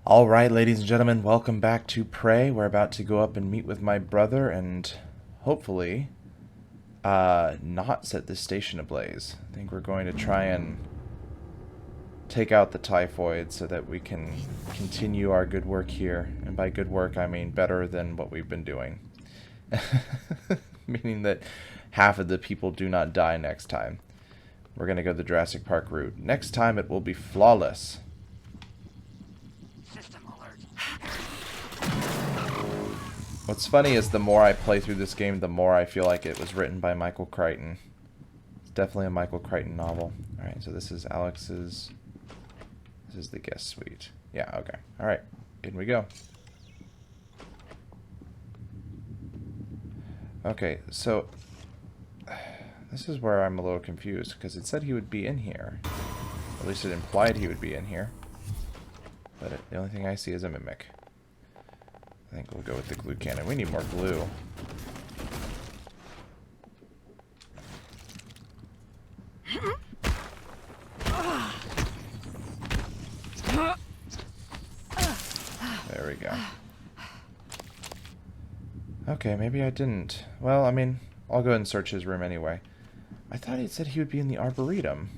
Alright, ladies and gentlemen, welcome back to Prey. We're about to go up and meet with my brother and hopefully not set this station ablaze. I think we're going to try and take out the typhoid so that we can continue our good work here. And by good work, I mean better than what we've been doing. Meaning that half of the people do not die next time. We're going to go the Jurassic Park route. Next time it will be flawless. What's funny is the more I play through this game, the more I feel like it was written by Michael Crichton. It's definitely a Michael Crichton novel. Alright, so this is Alex's... This is the guest suite. Yeah, okay. Alright, in we go. Okay, so... This is where I'm a little confused, because it said he would be in here. At least it implied he would be in here. But the only thing I see is a mimic. I think we'll go with the glue cannon. We need more glue. There we go. Okay, maybe I didn't. Well, I mean, I'll go ahead and search his room anyway. I thought it said he would be in the Arboretum.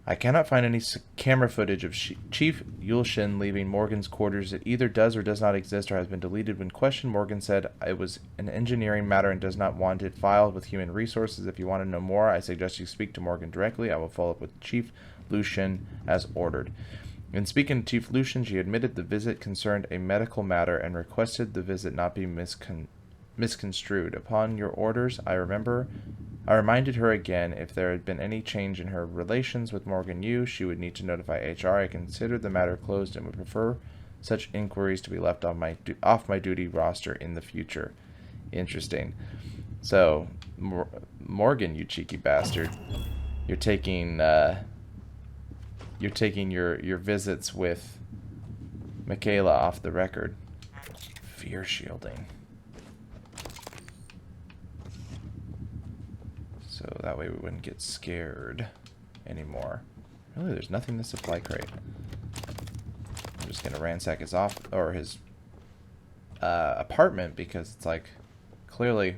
I cannot find any camera footage of Chief Yulshin leaving Morgan's quarters. It either does or does not exist or has been deleted. When questioned, Morgan said it was an engineering matter and does not want it filed with human resources. If you want to know more, I suggest you speak to Morgan directly. I will follow up with Chief Yulshin as ordered. In speaking to Chief Yulshin, she admitted the visit concerned a medical matter and requested the visit not be misconstrued. Upon your orders, I reminded her again if there had been any change in her relations with Morgan Yu, she would need to notify HR. I considered the matter closed and would prefer such inquiries to be left off my duty roster in the future. Interesting. So, Morgan, you cheeky bastard, you're taking your visits with Michaela off the record. Fear shielding. So that way we wouldn't get scared anymore. Really, there's nothing in the supply crate. I'm just gonna ransack his his apartment because it's like clearly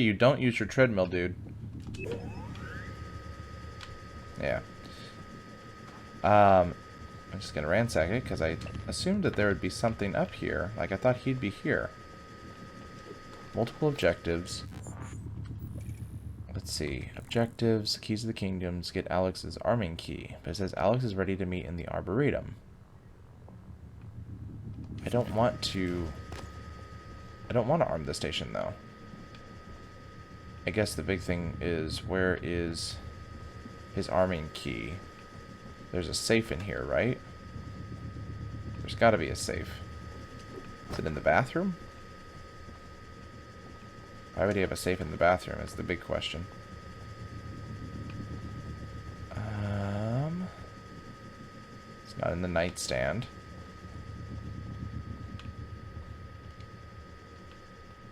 you don't use your treadmill, dude. Yeah. I'm just gonna ransack it because I assumed that there would be something up here. Like I thought he'd be here. Multiple objectives. Let's see. Objectives, keys to the kingdoms, get Alex's arming key. But it says Alex is ready to meet in the Arboretum. I don't want to arm the station though. I guess the big thing is, where is his arming key? There's a safe in here, right? There's gotta be a safe. Is it in the bathroom? Why would he have a safe in the bathroom is the big question. It's not in the nightstand.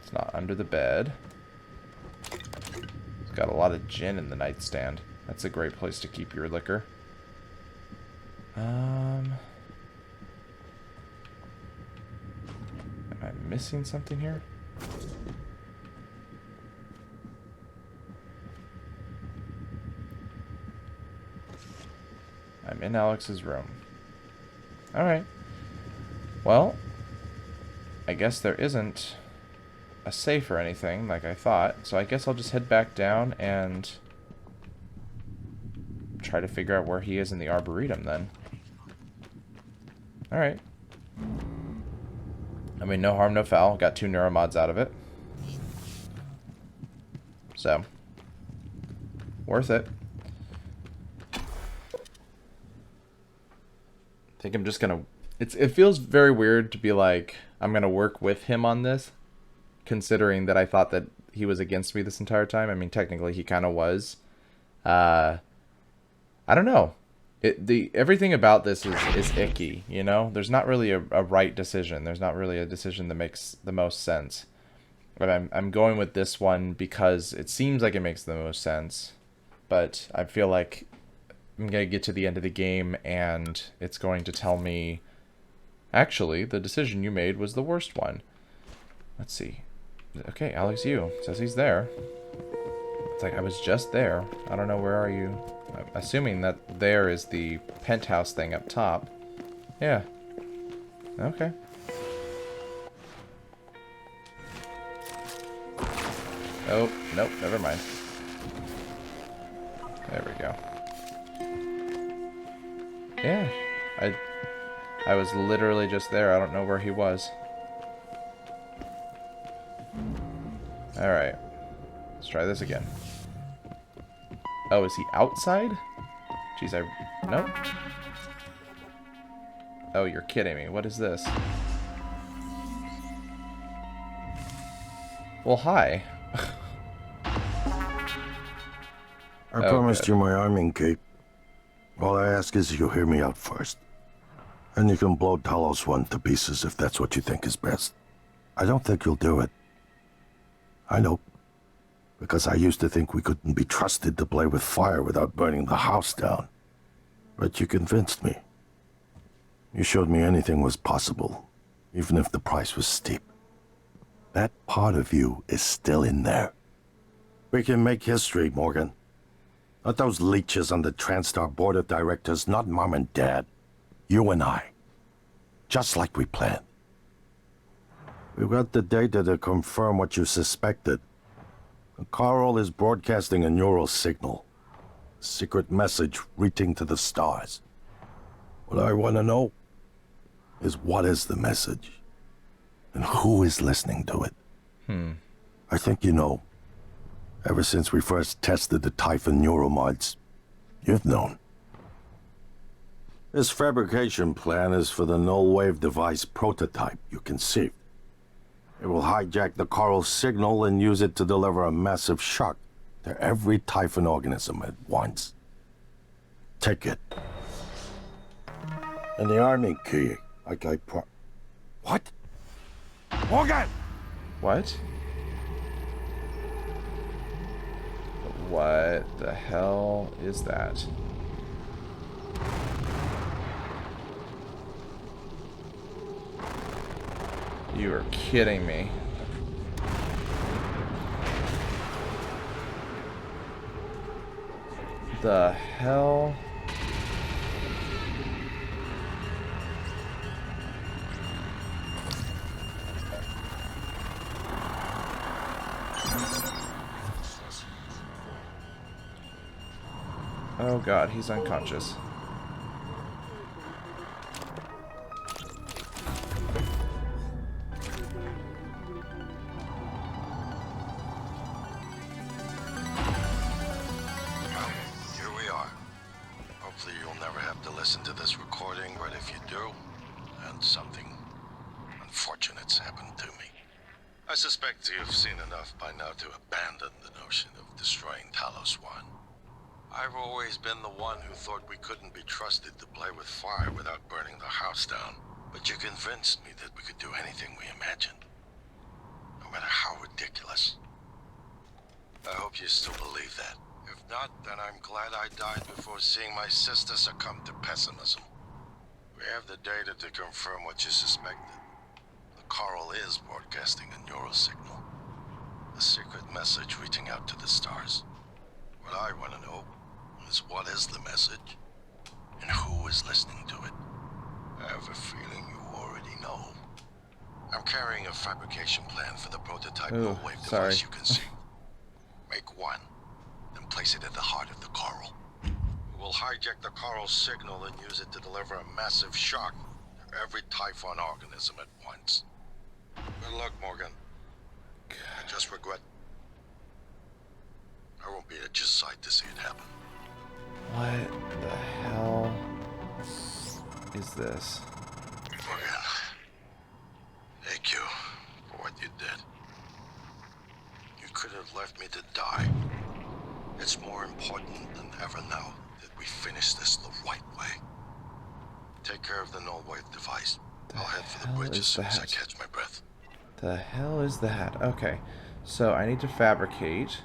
It's not under the bed. It's got a lot of gin in the nightstand. That's a great place to keep your liquor. Am I missing something here? I'm in Alex's room. Alright. Well, I guess there isn't a safe or anything like I thought, so I guess I'll just head back down and try to figure out where he is in the Arboretum then. Alright. I mean, no harm, no foul. Got 2 neuromods out of it. So, worth it. I think I'm just gonna... It feels very weird to be like, I'm gonna work with him on this, considering that I thought that he was against me this entire time. I mean, technically he kind of was. I don't know. Everything about this is icky, you know? There's not really a right decision. There's not really a decision that makes the most sense. But I'm going with this one because it seems like it makes the most sense. but I feel like I'm going to get to the end of the game and it's going to tell me, actually, the decision you made was the worst one. Let's see. Okay, Alex Yu says he's there. It's like, I was just there. I don't know, where are you? I'm assuming that there is the penthouse thing up top. Yeah. Okay. Oh, nope, never mind. There we go. Yeah, I was literally just there. I don't know where he was. Alright. Let's try this again. Oh, is he outside? Jeez, Nope. Oh, you're kidding me. What is this? Well, hi. I promised you my arming cape. All I ask is you hear me out first. And you can blow Talos 1 to pieces if that's what you think is best. I don't think you'll do it. I know. Because I used to think we couldn't be trusted to play with fire without burning the house down. But you convinced me. You showed me anything was possible, even if the price was steep. That part of you is still in there. We can make history, Morgan. Not those leeches on the TranStar board of directors, not Mom and Dad. You and I. Just like we planned. We've got the data to confirm what you suspected. Carl is broadcasting a neural signal. A secret message reaching to the stars. What I want to know is what is the message? And who is listening to it? I think you know. Ever since we first tested the Typhon neuromods, you've known. This fabrication plan is for the null-wave device prototype you conceived. It will hijack the coral signal and use it to deliver a massive shock to every Typhon organism at once. Take it. And the arming key, like I What? Morgan! What? What the hell is that? You are kidding me. The hell? Oh god, he's unconscious. Listen to this recording, but if you do, and something unfortunate's happened to me. I suspect you've seen enough by now to abandon the notion of destroying Talos 1. I've always been the one who thought we couldn't be trusted to play with fire without burning the house down, but you convinced me that we could do anything we imagined, no matter how ridiculous. I hope you still believe that. If not, then I'm glad I died before seeing my sister succumb to pessimism. We have the data to confirm what you suspected. The coral is broadcasting a neural signal. A secret message reaching out to the stars. What I want to know is what is the message, and who is listening to it. I have a feeling you already know. I'm carrying a fabrication plan for the prototype null-wave device you conceived. Make one. Then place it at the heart of the coral. We'll hijack the coral signal and use it to deliver a massive shock to every Typhon organism at once. Good luck, Morgan. I just regret I won't be at your side to see it happen. What the hell is this? Morgan, thank you for what you did. You could have left me to die. It's more important than ever now that we finish this the right way. Take care of the null-wave device. I'll head for the bridge as soon as I catch my breath. The hell is that? Okay, so I need to fabricate.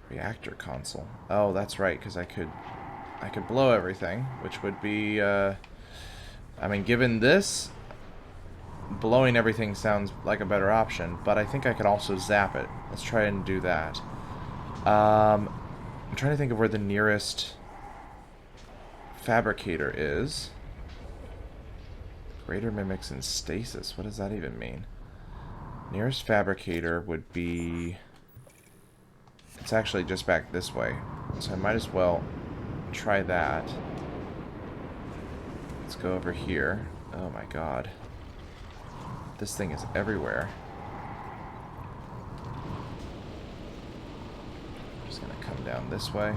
Reactor console. Oh, that's right, because I could blow everything, which would be, I mean, given this, blowing everything sounds like a better option, but I think I could also zap it. Let's try and do that. I'm trying to think of where the nearest fabricator is. Greater mimics in stasis. What does that even mean? Nearest fabricator would be... It's actually just back this way. So I might as well try that. Let's go over here. Oh my god. This thing is everywhere. I'm just gonna come down this way.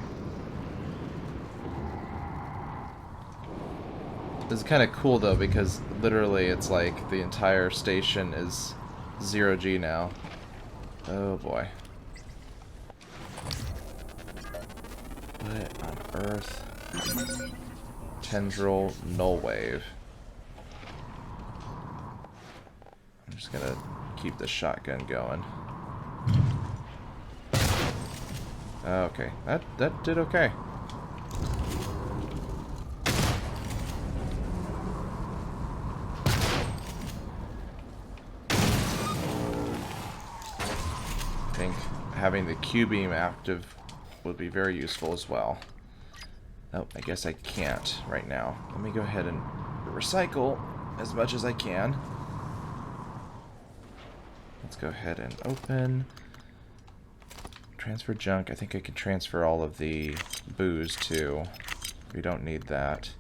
This is kind of cool though, because literally it's like the entire station is 0G now. Oh boy. What on earth? Tendril null wave. I'm just gonna keep the shotgun going. Okay, that did okay. I think having the Q-beam active would be very useful as well. Oh, I guess I can't right now. Let me go ahead and recycle as much as I can. Let's go ahead and open. Transfer junk. I think I can transfer all of the booze too. We don't need that.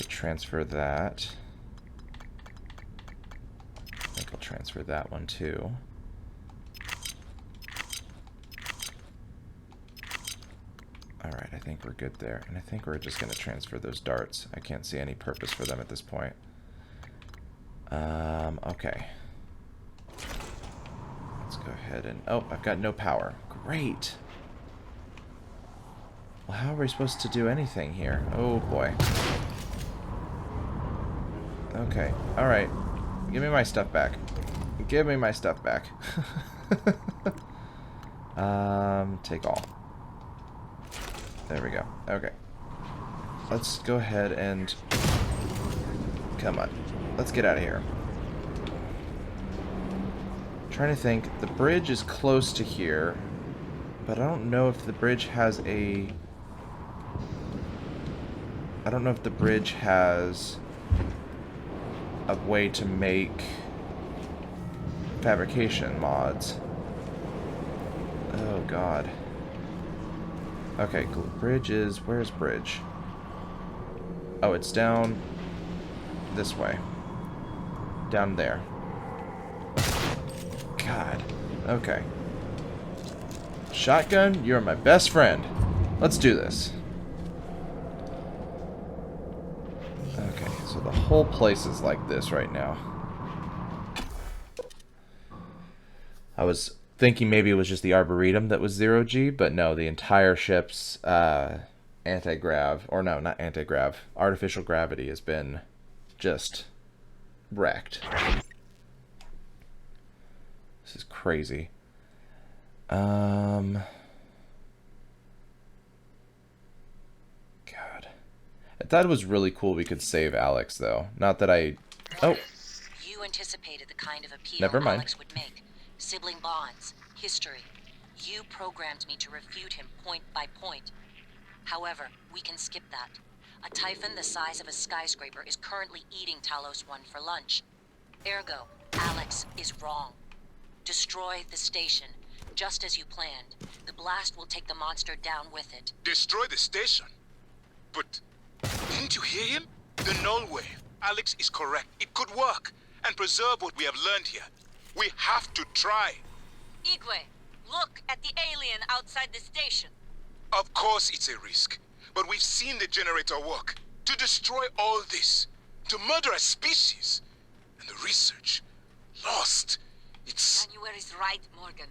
Transfer that. I think I'll transfer that one too. Alright, I think we're good there. And I think we're just going to transfer those darts. I can't see any purpose for them at this point. Okay. Let's go ahead and... Oh, I've got no power. Great! Well, how are we supposed to do anything here? Oh, boy. Okay, alright. Give me my stuff back. Give me my stuff back. Take all. There we go. Okay. Let's go ahead and... Come on. Let's get out of here. I'm trying to think. The bridge is close to here, but I don't know if the bridge has a... I don't know if the bridge has a way to make fabrication mods. Oh god. Okay, cool. Bridge is... Where's bridge? Oh, it's down this way. Down there. God. Okay. Shotgun, you're my best friend. Let's do this. Okay, so the whole place is like this right now. I was thinking maybe it was just the Arboretum that was 0G, but no, the entire ship's anti-grav, or no, not anti-grav, artificial gravity has been just wrecked. This is crazy. God. I thought it was really cool we could save Alex, though. Not that I... Oh. You anticipated the kind of appeal Never mind. Alex would make. Sibling bonds, history. You programmed me to refute him point by point. However, we can skip that. A typhon the size of a skyscraper is currently eating Talos 1 for lunch. Ergo, Alex is wrong. Destroy the station, just as you planned. The blast will take the monster down with it. Destroy the station? But didn't you hear him? The null wave. Alex is correct. It could work and preserve what we have learned here. We have to try. Igwe, look at the alien outside the station. Of course it's a risk, but we've seen the generator work. To destroy all this, to murder a species, and the research lost. It's... January's right, Morgan.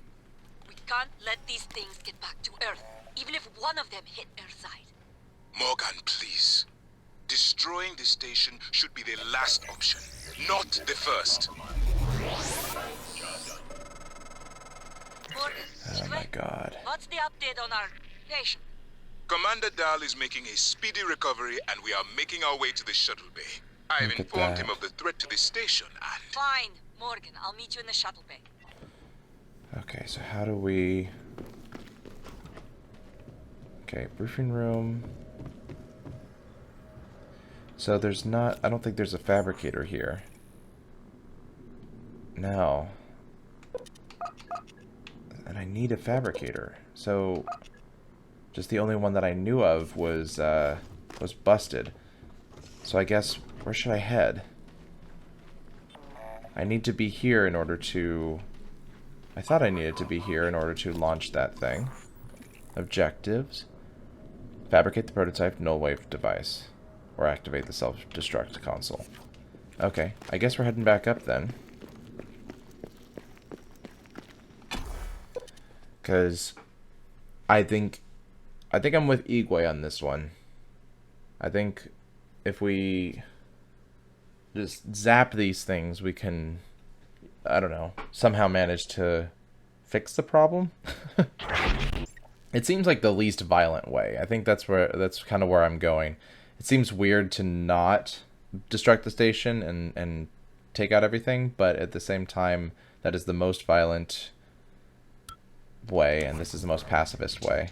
We can't let these things get back to Earth, even if one of them hit Earthside. Morgan, please. Destroying the station should be the last option, not the first. Oh my god. What's the update on our patient? Commander Dahl is making a speedy recovery, and we are making our way to the shuttle bay. I have Look at informed that. him of the threat to the station, and... Fine, Morgan. I'll meet you in the shuttle bay. Okay, so how do we... Okay, briefing room. So there's not... I don't think there's a fabricator here. No. And I need a fabricator. So... Just the only one that I knew of was busted. So I guess... Where should I head? I need to be here in order to... I thought I needed to be here in order to launch that thing. Objectives. Fabricate the prototype null wave device. Or activate the self-destruct console. Okay, I guess we're heading back up then. Because I think I'm with Igwe on this one. I think if we just zap these things, we can, I don't know, somehow manage to fix the problem. It seems like the least violent way. I think that's kind of where I'm going. It seems weird to not destruct the station and take out everything, but at the same time, that is the most violent way, and this is the most pacifist way.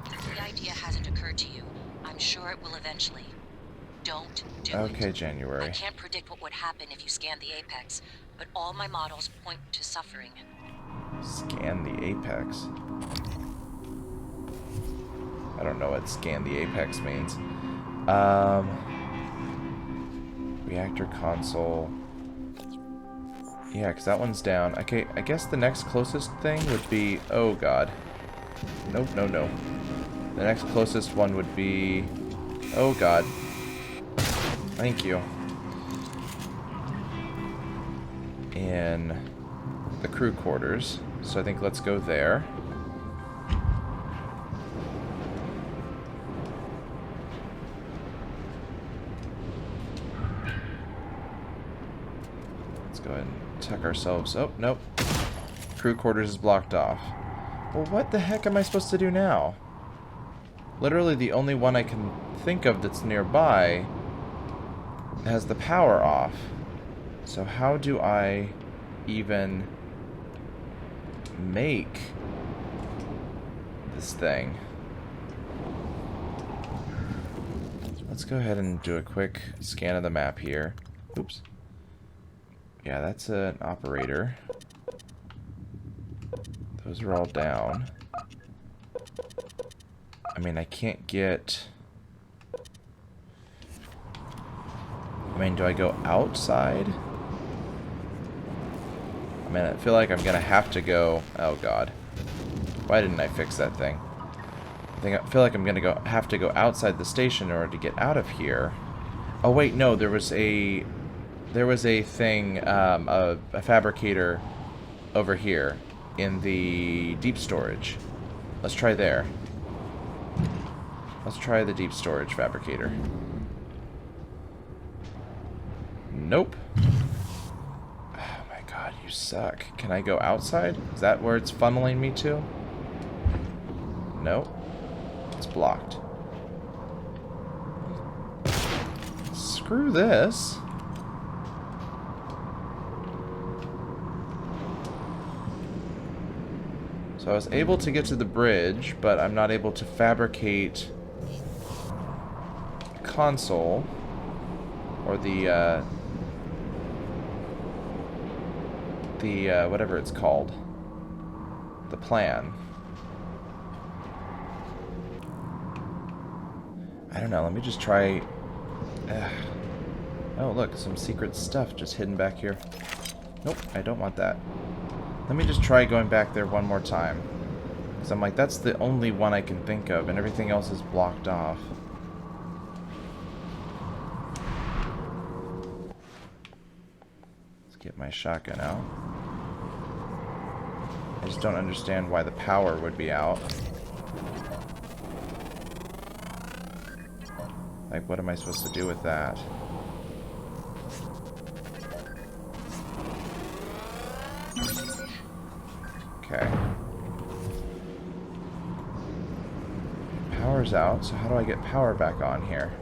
The idea hasn't occurred to you. I'm sure it will eventually. Don't do it. Okay, January. I can't predict what would happen if you scan the apex, but all my models point to suffering. Scan the apex. I don't know what scan the apex means. Reactor console. Yeah, because that one's down. Okay, I guess the next closest thing would be... Oh, God. Nope, no, no. The next closest one would be... Oh, God. Thank you. In the crew quarters. So I think let's go there. Let's go ahead and tuck ourselves. Oh, nope. Crew quarters is blocked off. Well, what the heck am I supposed to do now? Literally the only one I can think of that's nearby has the power off. So how do I even make this thing? Let's go ahead and do a quick scan of the map here. Oops. Yeah, that's an operator. Those are all down. I mean, I can't get... I mean, do I go outside? I mean, I feel like I'm gonna have to go... Oh, God. Why didn't I fix that thing? I feel like I'm gonna have to go outside the station in order to get out of here. Oh, wait, no, there was a thing, a fabricator over here in the deep storage. Let's try there. Let's try the deep storage fabricator. Nope. Oh my God, you suck. Can I go outside? Is that where it's funneling me to? Nope. It's blocked. Screw this. So I was able to get to the bridge, but I'm not able to fabricate the console or the whatever it's called, the plan. I don't know. Let me just try. Oh, look, some secret stuff just hidden back here. Nope, I don't want that. Let me just try going back there one more time. Because I'm like, that's the only one I can think of, and everything else is blocked off. Let's get my shotgun out. I just don't understand why the power would be out. Like, what am I supposed to do with that? Okay. Power's out, so how do I get power back on here?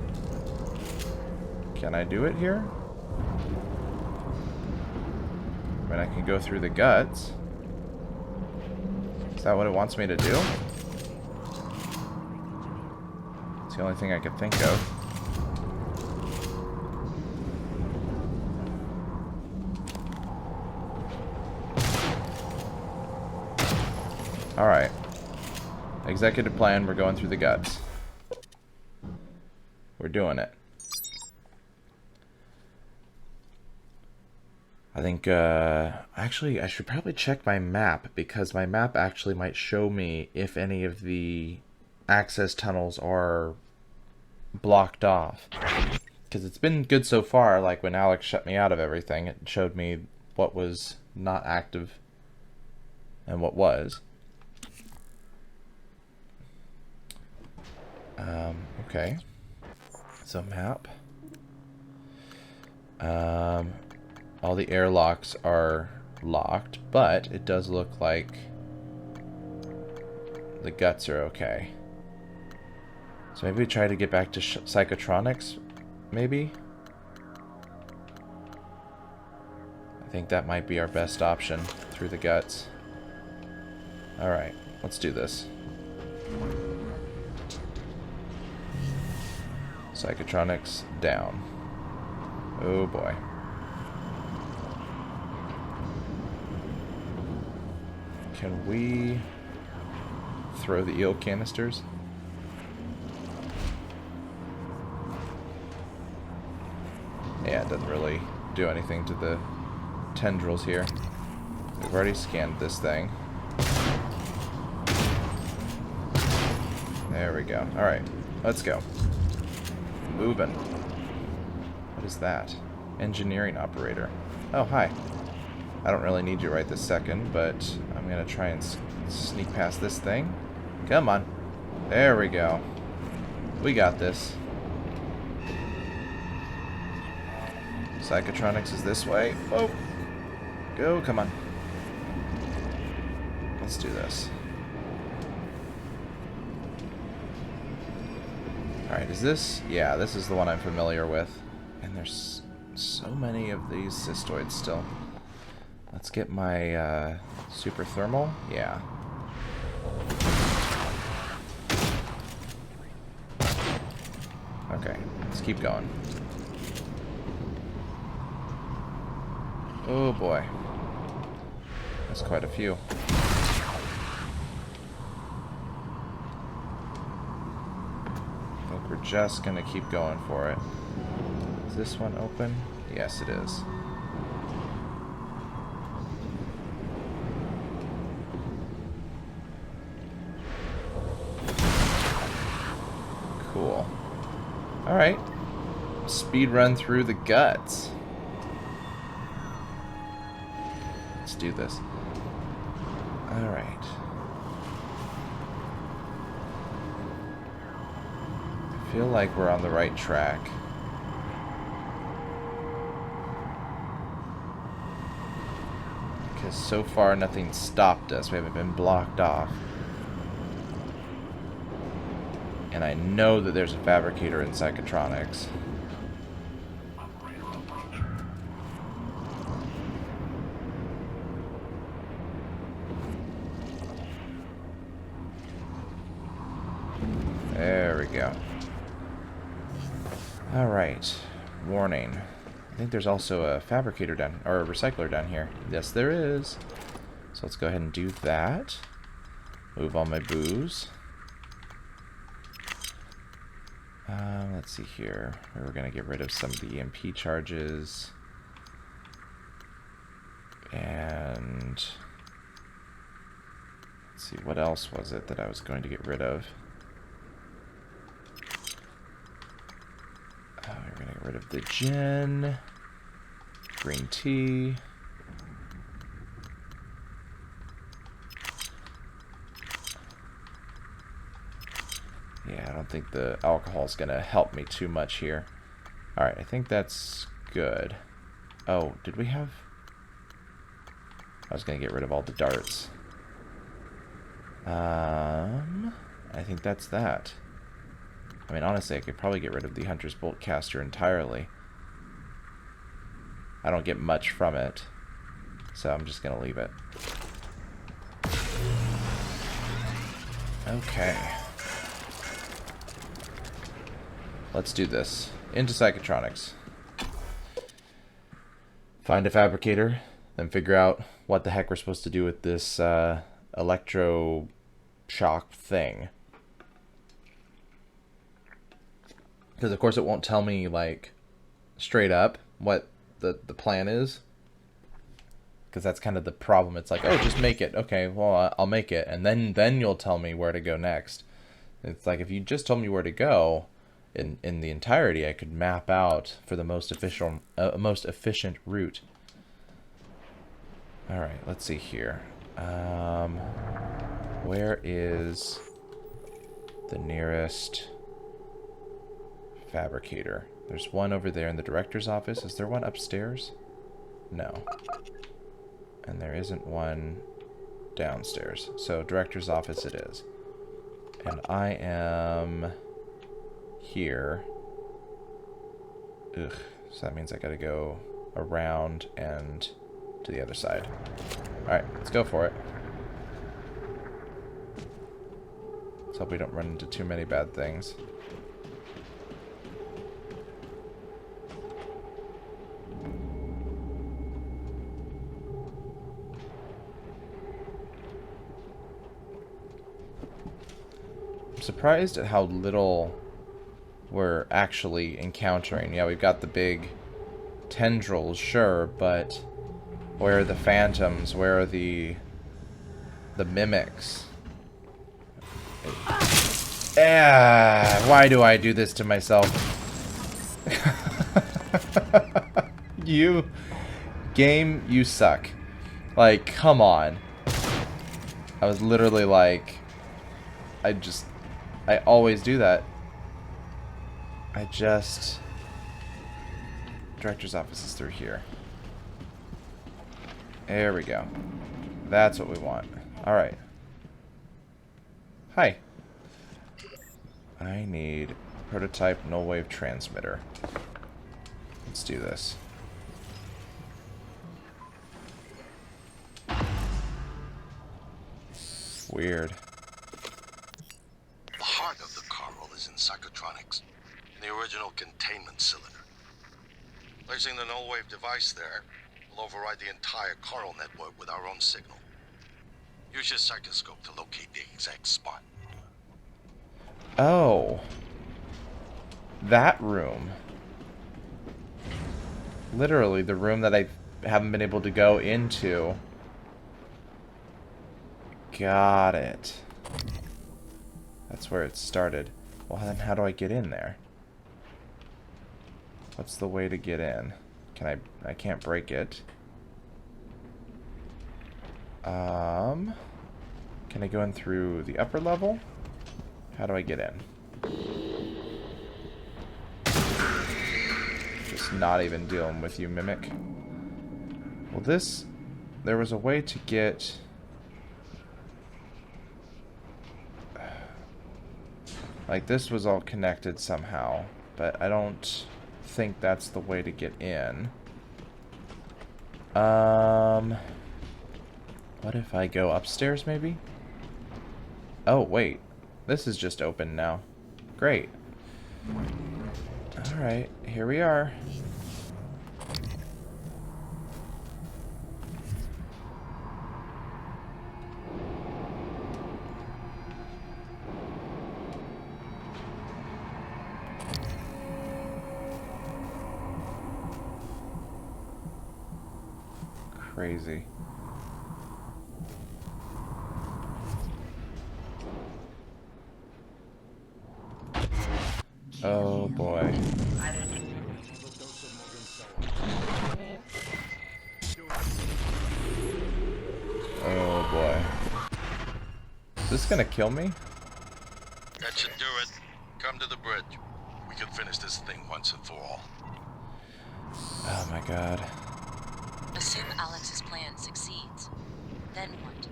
Can I do it here? I mean, I can go through the guts. Is that what it wants me to do? It's the only thing I could think of. Alright. Executive plan, we're going through the guts. We're doing it. I think, actually, I should probably check my map, because my map actually might show me if any of the access tunnels are blocked off. Because it's been good so far, like when Alex shut me out of everything, it showed me what was not active and what was. Okay. So map. All the airlocks are locked, but it does look like the guts are okay. So maybe we try to get back to psychotronics, maybe? I think that might be our best option through the guts. Alright, let's do this. Psychotronics down. Oh boy. Can we throw the eel canisters? Yeah, it doesn't really do anything to the tendrils here. We've already scanned this thing. There we go. Alright, let's go. Moving. What is that? Engineering operator. Oh, hi. I don't really need you right this second, but I'm going to try and sneak past this thing. Come on. There we go. We got this. Psychotronics is this way. Whoa. Go, come on. Let's do this. Alright, is this? Yeah, this is the one I'm familiar with. And there's so many of these cystoids still. Let's get my super thermal. Yeah. Okay, let's keep going. Oh boy. That's quite a few. I think we're just gonna keep going for it. Is this one open? Yes, it is. Cool. Alright. Speed run through the guts. Let's do this. Alright. I feel like we're on the right track. Because so far nothing stopped us. We haven't been blocked off. And I know that there's a fabricator in psychotronics. There we go. Alright. Warning. I think there's also a fabricator down, or a recycler down here. Yes, there is. So let's go ahead and do that. Move all my booze. Let's see here. We're going to get rid of some of the EMP charges. And let's see, what else was it that I was going to get rid of? We're going to get rid of the gin, green tea. Yeah, I don't think the alcohol is going to help me too much here. Alright, I think that's good. Oh, did we have... I was going to get rid of all the darts. I think that's that. I mean, honestly, I could probably get rid of the Hunter's Bolt caster entirely. I don't get much from it, so I'm just going to leave it. Okay. Let's do this. Into psychotronics. Find a fabricator, then figure out what the heck we're supposed to do with this electro shock thing. Because of course it won't tell me like straight up what the plan is. Because that's kind of the problem. It's like, oh, just make it. Okay, well, I'll make it. And then you'll tell me where to go next. It's like, if you just told me where to go in the entirety, I could map out for the most efficient route. Alright, let's see here. Where is the nearest fabricator? There's one over there in the director's office. Is there one upstairs? No. And there isn't one downstairs. So director's office it is. And I am here. Ugh. So that means I gotta go around and to the other side. Alright, let's go for it. Let's hope we don't run into too many bad things. I'm surprised at how little we're actually encountering. Yeah, we've got the big tendrils, sure, but where are the phantoms? Where are the mimics? Why do I do this to myself? You game, you suck. Like, come on. I was literally like, I always do that. Director's office is through here. There we go. That's what we want. Alright. Hi. I need prototype null wave transmitter. Let's do this. Weird. The heart of the coral is in psychotronics, in the original containment cylinder. Placing the null wave device there will override the entire coral network with our own signal. Use your psychoscope to locate the exact spot. Oh. That room. Literally the room that I haven't been able to go into. Got it. That's where it started. Well, then how do I get in there? What's the way to get in? I can't break it. Can I go in through the upper level? How do I get in? Just not even dealing with you, Mimic. Well, there was a way to get... Like, this was all connected somehow, but I don't think that's the way to get in. What if I go upstairs, maybe? Oh, wait. This is just open now. Great. Alright, here we are. Crazy. Oh boy. Oh boy. Is this gonna kill me? That should do it. Come to the bridge. We can finish this thing once and for all. Oh my god. Assume Alex's plan succeeds. Then what?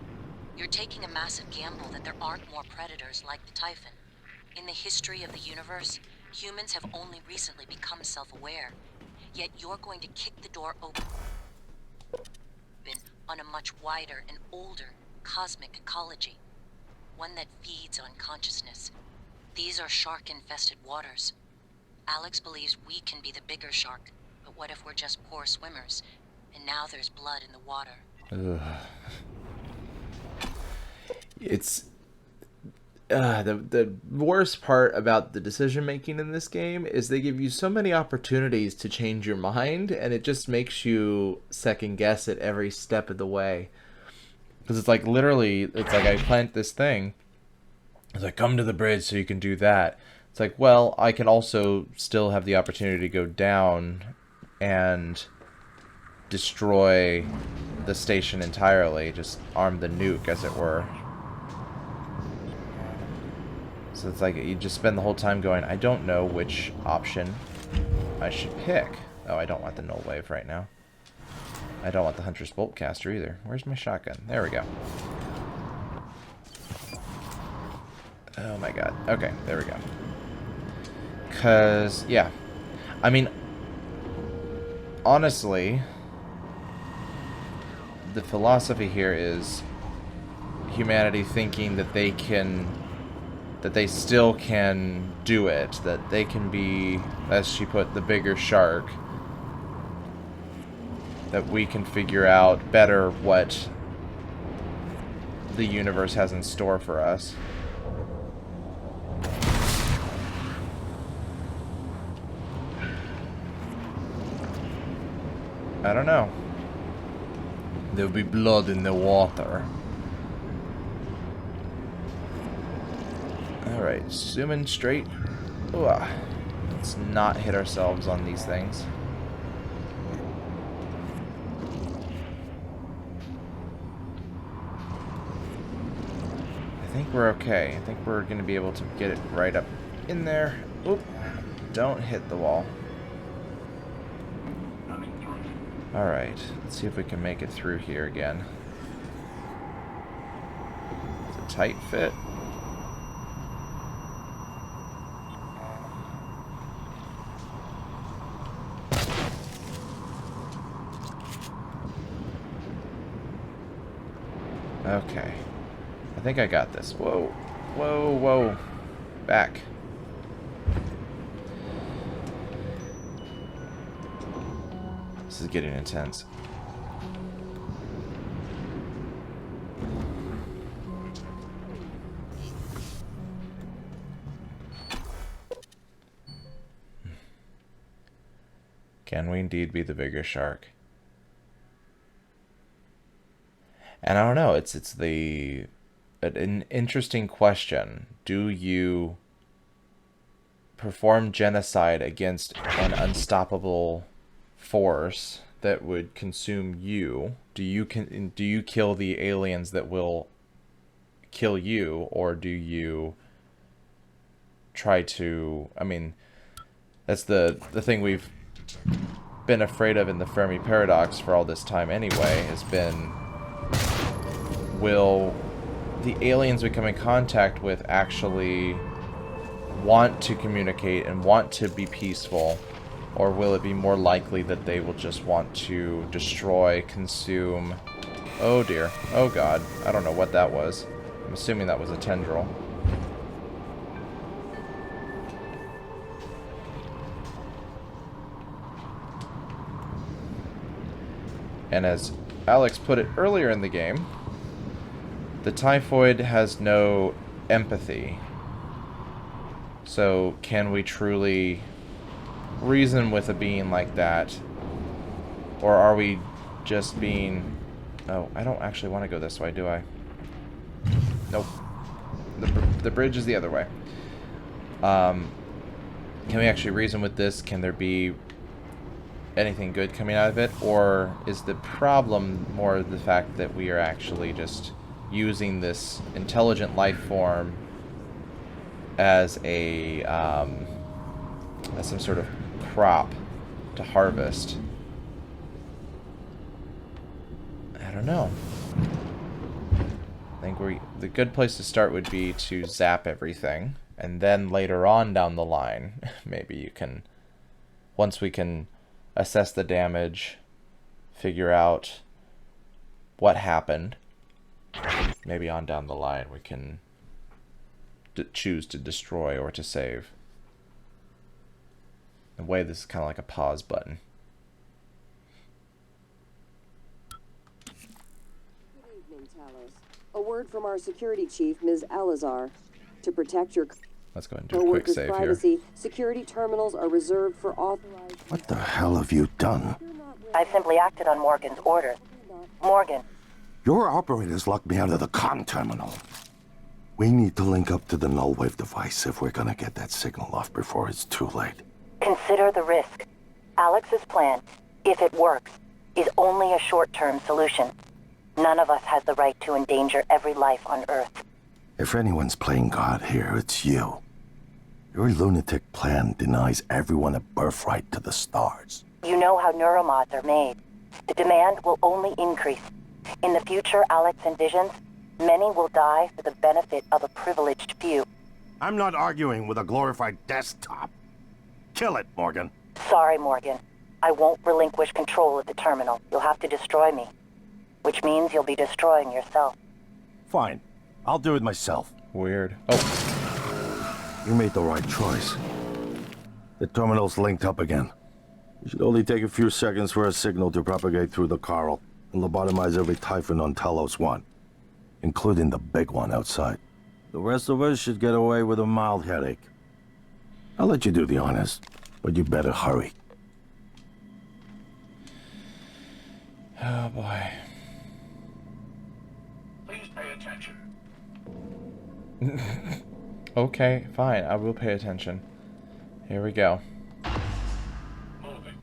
You're taking a massive gamble that there aren't more predators like the Typhon. In the history of the universe, humans have only recently become self-aware. Yet you're going to kick the door open on a much wider and older cosmic ecology. One that feeds on consciousness. These are shark-infested waters. Alex believes we can be the bigger shark, but what if we're just poor swimmers? And now there's blood in the water. Ugh. It's the worst part about the decision making in this game is they give you so many opportunities to change your mind, and it just makes you second guess it every step of the way. Because it's like literally, it's like I plant this thing. It's like, come to the bridge so you can do that. It's like, well, I can also still have the opportunity to go down and destroy the station entirely, just arm the nuke, as it were. So it's like you just spend the whole time going, I don't know which option I should pick. Oh, I don't want the null wave right now. I don't want the Hunter's Bolt Caster either. Where's my shotgun? There we go. Oh my god. Okay, there we go. Because, yeah. I mean, honestly, the philosophy here is humanity thinking that they can, that they still can do it, that they can be, as she put, the bigger shark, that we can figure out better what the universe has in store for us. I don't know. There'll be blood in the water. Alright, zooming straight. Ooh, let's not hit ourselves on these things. I think we're okay. I think we're going to be able to get it right up in there. Oop. Don't hit the wall. Alright, let's see if we can make it through here again. It's a tight fit. Okay. I think I got this. Whoa. Whoa, whoa. Back. This is getting intense. Can we indeed be the bigger shark? And I don't know, it's an interesting question. Do you perform genocide against an unstoppable force that would consume you? Do you kill the aliens that will kill you, or do you try to, I mean, that's the thing we've been afraid of in the Fermi paradox for all this time anyway, has been, will the aliens we come in contact with actually want to communicate and want to be peaceful, or will it be more likely that they will just want to destroy, consume? Oh dear. Oh god. I don't know what that was. I'm assuming that was a tendril. And as Alex put it earlier in the game, the typhoid has no empathy. So can we truly reason with a being like that? Or are we just being... Oh, I don't actually want to go this way, do I? Nope. The bridge is the other way. Can we actually reason with this? Can there be anything good coming out of it? Or is the problem more the fact that we are actually just using this intelligent life form as a as some sort of crop to harvest? I don't know. I think the good place to start would be to zap everything And then later on down the line, maybe you can, once we can assess the damage, figure out what happened, maybe on down the line we can choose to destroy or to save. In a way, this is kind of like a pause button. Good evening, Talos. A word from our security chief, Ms. Alazar. To protect your Let's go ahead and do a quick coworkers' save privacy, here. security terminals are reserved for authorized... What the hell have you done? I simply acted on Morgan's orders. Morgan, Your operators locked me out of the comm terminal. We need to link up to the null wave device if we're gonna get that signal off before it's too late. consider the risk. Alex's plan, if it works, is only a short-term solution. None of us has the right to endanger every life on Earth. If anyone's playing God here, it's you. Your lunatic plan denies everyone a birthright to the stars. You know how neuromods are made. The demand will only increase. In the future Alex envisions, many will die for the benefit of a privileged few. I'm not arguing with a glorified desktop. Kill it, Morgan. Sorry, Morgan. I won't relinquish control of the terminal. You'll have to destroy me. Which means you'll be destroying yourself. Fine. I'll do it myself. Weird. Oh, You made the right choice. The terminal's linked up again. It should only take a few seconds for a signal to propagate through the coral and lobotomize every Typhon on Talos 1, including the big one outside. The rest of us should get away with a mild headache. I'll let you do the honors, but you better hurry. oh boy. Please pay attention. Okay, fine. I will pay attention. Here we go. Moving.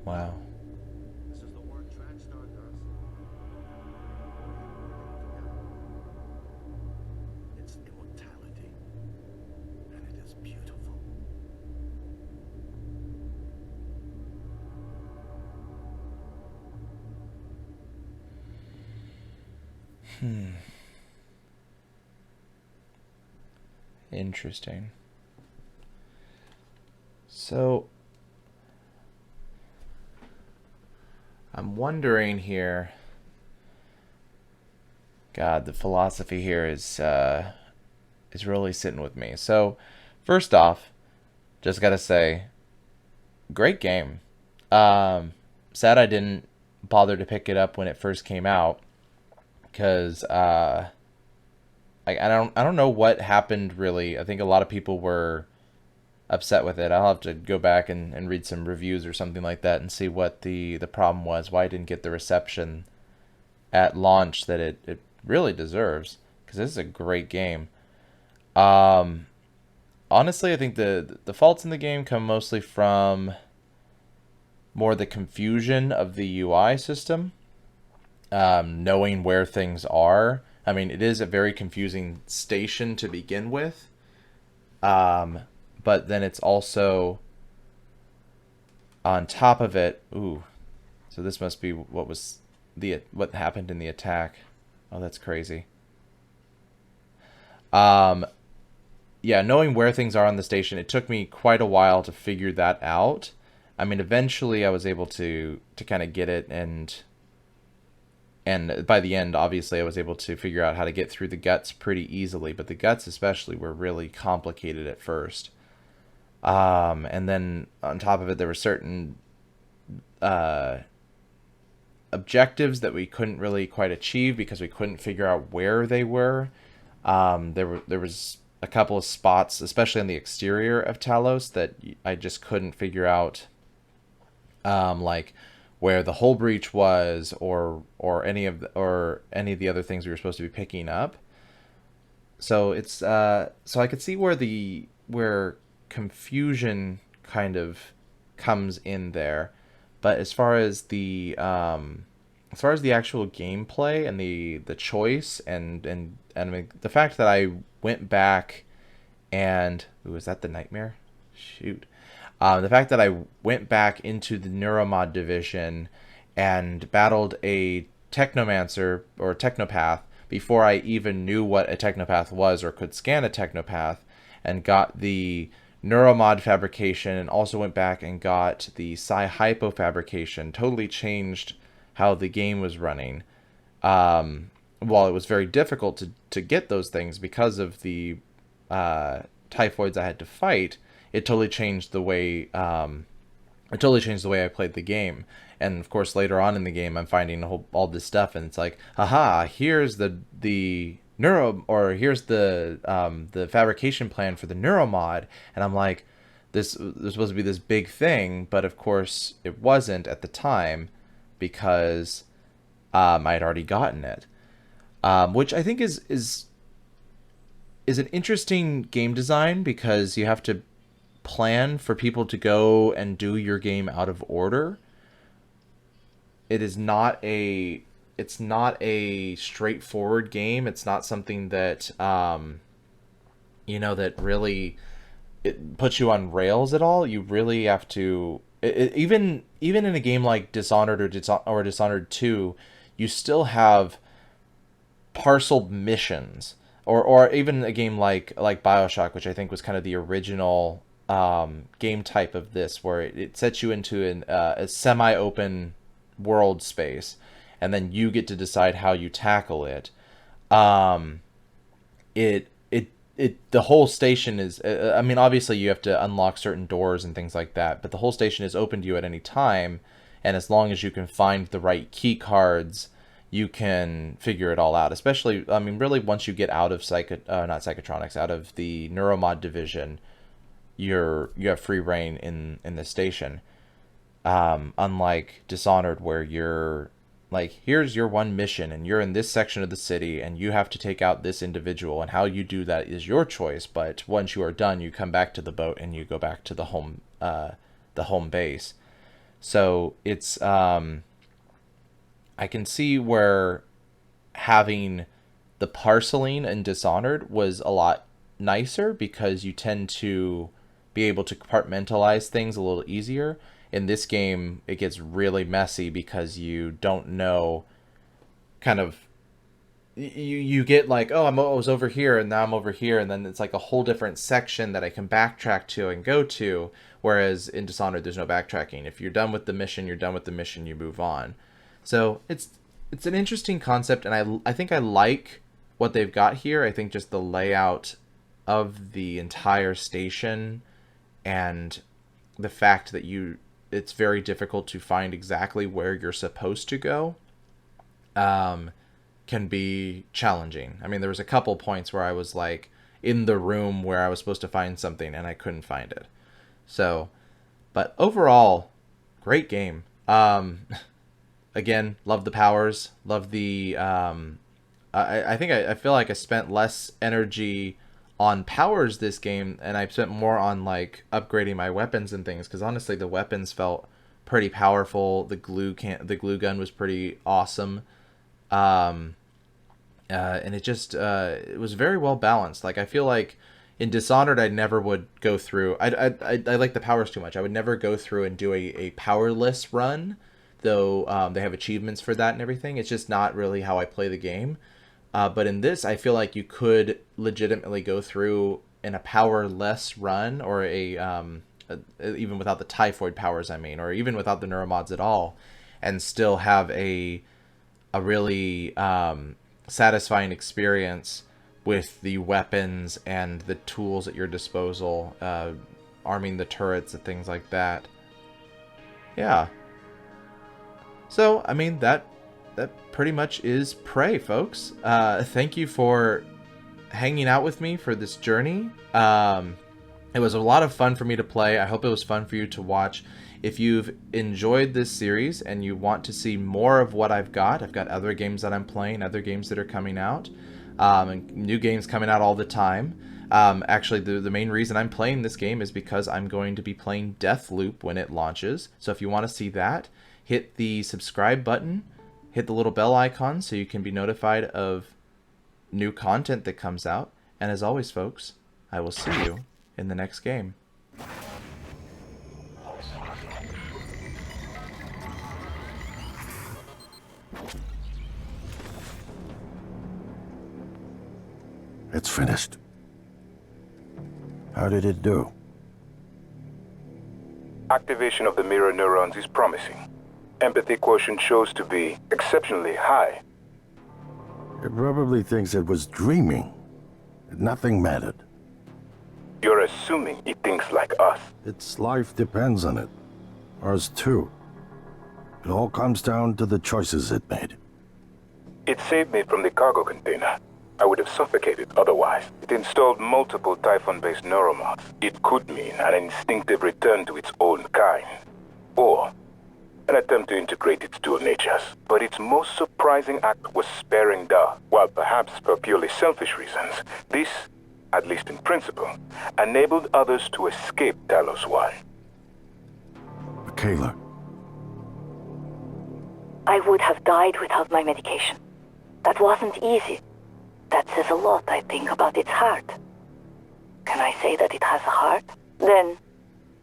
Wow. This is the work TranStar does. It's immortality, and it is beautiful. Interesting. So, I'm wondering here. God, the philosophy here is really sitting with me. So, first off, just gotta say, great game. Sad I didn't bother to pick it up when it first came out, because I don't know what happened really. I think a lot of people were upset with it. I'll have to go back and read some reviews or something like that and see what the problem was, why it didn't get the reception at launch that it really deserves, because this is a great game. Honestly, I think the faults in the game come mostly from more the confusion of the UI system, knowing where things are. I mean, it is a very confusing station to begin with. But then it's also on top of it. Ooh, so this must be what happened in the attack. Oh, that's crazy. Yeah, knowing where things are on the station, it took me quite a while to figure that out. I mean, eventually I was able to kind of get it, and by the end, obviously, I was able to figure out how to get through the guts pretty easily. But the guts especially were really complicated at first. And then on top of it, there were certain objectives that we couldn't really quite achieve because we couldn't figure out where they were. There was a couple of spots, especially on the exterior of Talos, that I just couldn't figure out, like where the hull breach was, or any of the other things we were supposed to be picking up. So it's so I could see where confusion kind of comes in there, but as far as the actual gameplay and the choice and I mean, the fact that I went back and was that the nightmare? Shoot. The fact that I went back into the Neuromod division and battled a Technomancer or Technopath before I even knew what a Technopath was or could scan a Technopath, and got the Neuromod fabrication, and also went back and got the Psi-Hypo fabrication, totally changed how the game was running. While it was very difficult to get those things because of the typhoids I had to fight, it totally changed the way I played the game. And of course, later on in the game, I'm finding all this stuff, and it's like, aha, here's the fabrication plan for the Neuromod, and I'm like, this was supposed to be this big thing, but of course it wasn't at the time because I had already gotten it, which I think is an interesting game design, because you have to plan for people to go and do your game out of order. It's not a straightforward game. It's not something that that really it puts you on rails at all. You really have to even in a game like Dishonored or Dishonored 2, you still have parceled missions, or even a game like BioShock, which I think was kind of the original game type of this, where it sets you into a semi-open world space, and then you get to decide how you tackle it. The whole station is, I mean, obviously you have to unlock certain doors and things like that, but the whole station is open to you at any time, and as long as you can find the right key cards, you can figure it all out. Especially, I mean, really, once you get out of not Psychotronics, out of the Neuromod division, you have free reign in the station. Unlike Dishonored, where you're like, here's your one mission, and you're in this section of the city, and you have to take out this individual, and how you do that is your choice. But once you are done, you come back to the boat and you go back to the home base. So it's I can see where having the parceling in Dishonored was a lot nicer, because you tend to be able to compartmentalize things a little easier. In this game, it gets really messy because you don't know, kind of, you get like, oh, I was over here and now I'm over here, and then it's like a whole different section that I can backtrack to and go to, whereas in Dishonored there's no backtracking. If you're done with the mission, you're done with the mission, you move on. So it's an interesting concept, and I think I like what they've got here. I think just the layout of the entire station, and the fact that it's very difficult to find exactly where you're supposed to go, can be challenging. I mean, there was a couple points where I was like in the room where I was supposed to find something and I couldn't find it. So, but overall, great game. Again, love the powers, love the, I feel like I spent less energy on powers this game, and I spent more on like upgrading my weapons and things, because honestly the weapons felt pretty powerful. The glue gun was pretty awesome, and it just it was very well balanced. Like, I feel like in Dishonored I never would go through, I like the powers too much. I would never go through and do a powerless run, though they have achievements for that and everything. It's just not really how I play the game. But in this, I feel like you could legitimately go through in a powerless run, or even without the typhoid powers, I mean, or even without the neuromods at all, and still have a really satisfying experience with the weapons and the tools at your disposal, arming the turrets and things like that. Yeah. So, I mean, that pretty much is Prey, folks. Thank you for hanging out with me for this journey. It was a lot of fun for me to play. I hope it was fun for you to watch. If you've enjoyed this series and you want to see more of what I've got other games that I'm playing, other games that are coming out, and new games coming out all the time. Actually, the main reason I'm playing this game is because I'm going to be playing Deathloop when it launches. So if you want to see that, hit the subscribe button, hit the little bell icon so you can be notified of new content that comes out. And as always, folks, I will see you in the next game. It's finished. How did it do? Activation of the mirror neurons is promising. Empathy quotient shows to be exceptionally high. It probably thinks it was dreaming. Nothing mattered. You're assuming it thinks like us. Its life depends on it. Ours too. It all comes down to the choices it made. It saved me from the cargo container. I would have suffocated otherwise. It installed multiple Typhon-based neuromods. It could mean an instinctive return to its own kind, or an attempt to integrate its dual natures. But its most surprising act was sparing Da. While perhaps for purely selfish reasons, this, at least in principle, enabled others to escape Talos 1. Michaela. I would have died without my medication. That wasn't easy. That says a lot, I think, about its heart. Can I say that it has a heart? Then,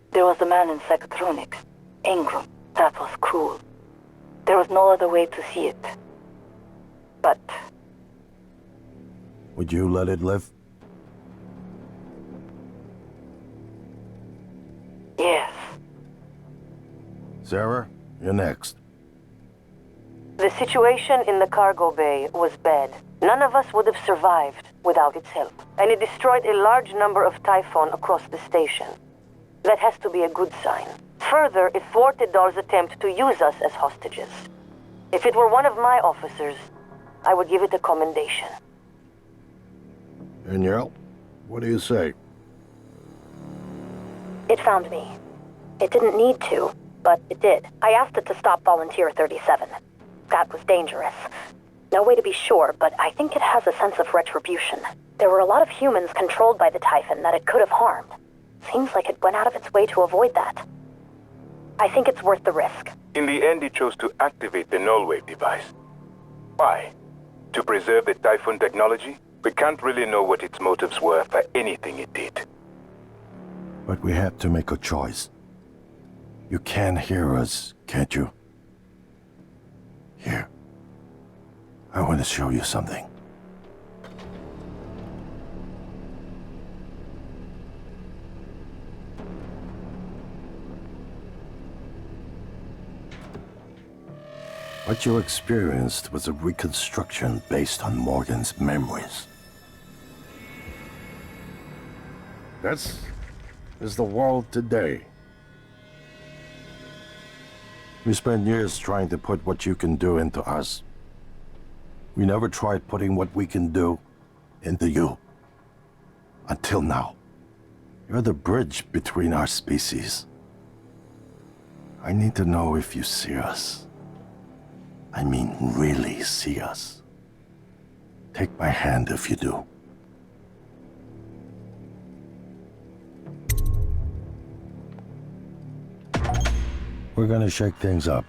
there was the man in psychotronics, Ingram. That was cruel. There was no other way to see it. But... Would you let it live? yes. Sarah, you're next. The situation in the cargo bay was bad. None of us would have survived without its help. And it destroyed a large number of Typhon across the station. That has to be a good sign. Further, it thwarted Dar's attempt to use us as hostages. If it were one of my officers, I would give it a commendation. Danielle, what do you say? It found me. It didn't need to, but it did. I asked it to stop Volunteer 37. That was dangerous. No way to be sure, but I think it has a sense of retribution. There were a lot of humans controlled by the Typhon that it could have harmed. Seems like it went out of its way to avoid that. I think it's worth the risk. In the end, it chose to activate the null-wave device. Why? To preserve the Typhon technology? We can't really know what its motives were for anything it did. But we had to make a choice. You can hear us, can't you? Here. I want to show you something. What you experienced was a reconstruction based on Morgan's memories. This is the world today. We spent years trying to put what you can do into us. We never tried putting what we can do into you. Until now. You're the bridge between our species. I need to know if you see us. I mean, really see us. Take my hand if you do. We're gonna shake things up,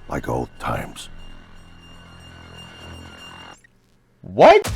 like old times. What?